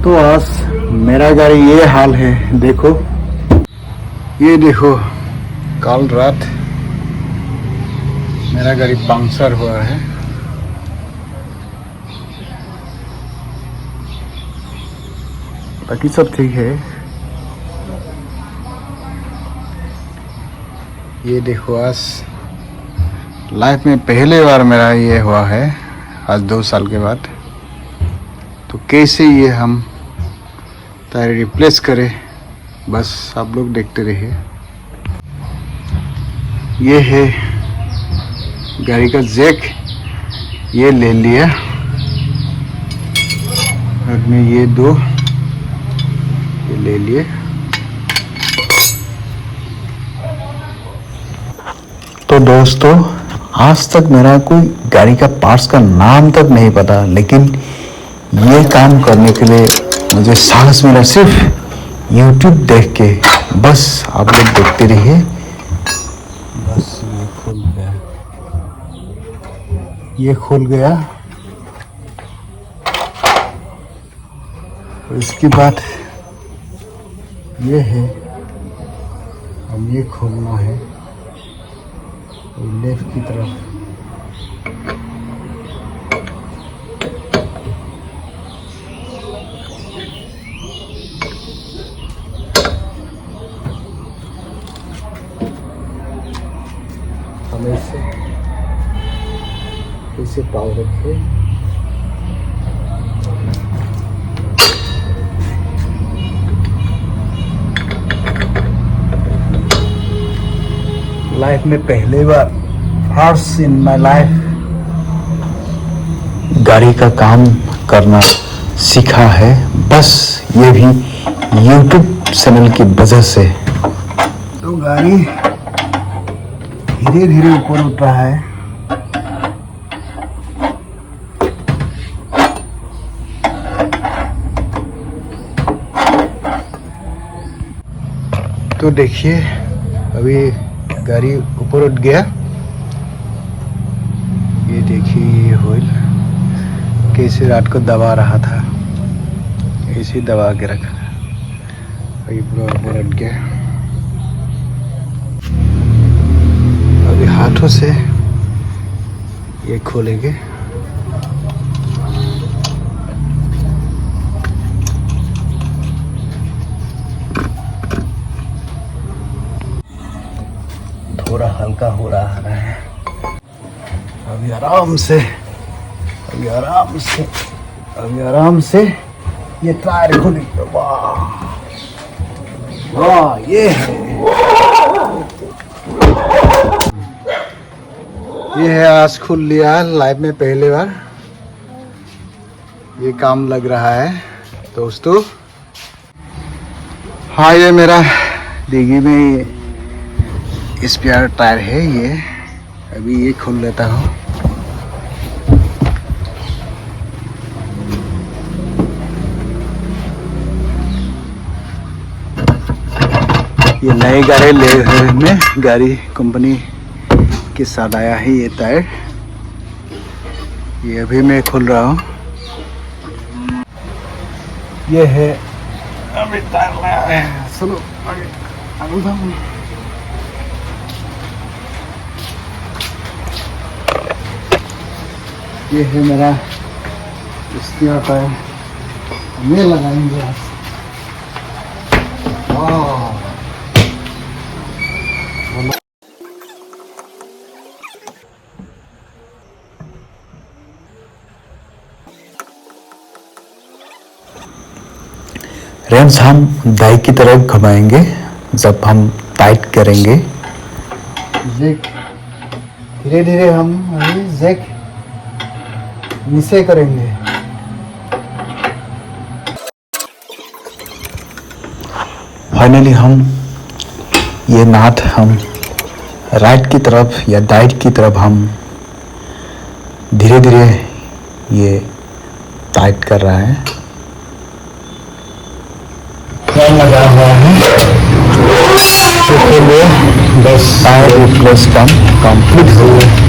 तो आज मेरा गाड़ी ये हाल है, देखो ये देखो, कल रात मेरा गाड़ी पंक्चर हुआ है। बाकी सब ठीक है। ये देखो, आज लाइफ में पहले बार मेरा ये हुआ है, आज 2 साल के बाद। तो कैसे ये हम टायर रिप्लेस करें, बस आप लोग देखते रहिए। ये है गाड़ी का जैक, ये ले लिया, और में ये 2 ये ले लिए। तो दोस्तों, आज तक मेरा कोई गाड़ी का पार्ट्स का नाम तक नहीं पता, लेकिन ये काम करने के लिए मुझे साहस मिला सिर्फ YouTube देख के। बस आप लोग देखते रहिए। बस ये खुल गया, ये खुल गया। और इसके बाद ये है, हम ये खोलना है लेफ्ट की तरफ। हमें इसे पाव रखे। लाइफ में पहली बार, फर्स्ट इन माय लाइफ, गाड़ी का काम करना सीखा है। बस ये भी YouTube चैनल की वजह से। तो गाड़ी धीरे धीरे ऊपर उठ रहा है। तो देखिए, अभी गाड़ी ऊपर उठ गया। ये देखिए, ये व्हील कैसे रात को दबा रहा था, ऐसे दबा के रखा था, अभी पूरा ऊपर उठ गया। अभी हाथों से ये खोलेंगे। थोड़ा हल्का हो रहा है। अभी आराम से, अभी आराम से, अभी आराम से ये टायर खोलेंगे। वाह वाह, ये है, ये है, आज खुल लिया लाइफ में पहले बार। ये काम लग रहा है दोस्तों। हाँ, ये मेरा डिग्गी में स्पेयर टायर है। ये अभी ये खोल लेता हूँ। ये नई गाड़ी ले में गाड़ी कंपनी के साथ आया है ये टायर। ये अभी मैं खोल रहा हूँ। ये है, अभी टायर लाया है। चलो आगे आगे जाओ। ये है मेरा स्पेयर टायर, ये लगाएंगे आज। रेंच हम दाई की तरफ घुमाएंगे जब हम टाइट करेंगे। जैक धीरे धीरे हम जैक नीचे करेंगे। फाइनली हम ये नाट हम राइट की तरफ या दाइट की तरफ हम धीरे धीरे ये टाइट कर रहा है। लगा हुआ है, तो बस टायर रिप्लेस काम कंप्लीट हो गया।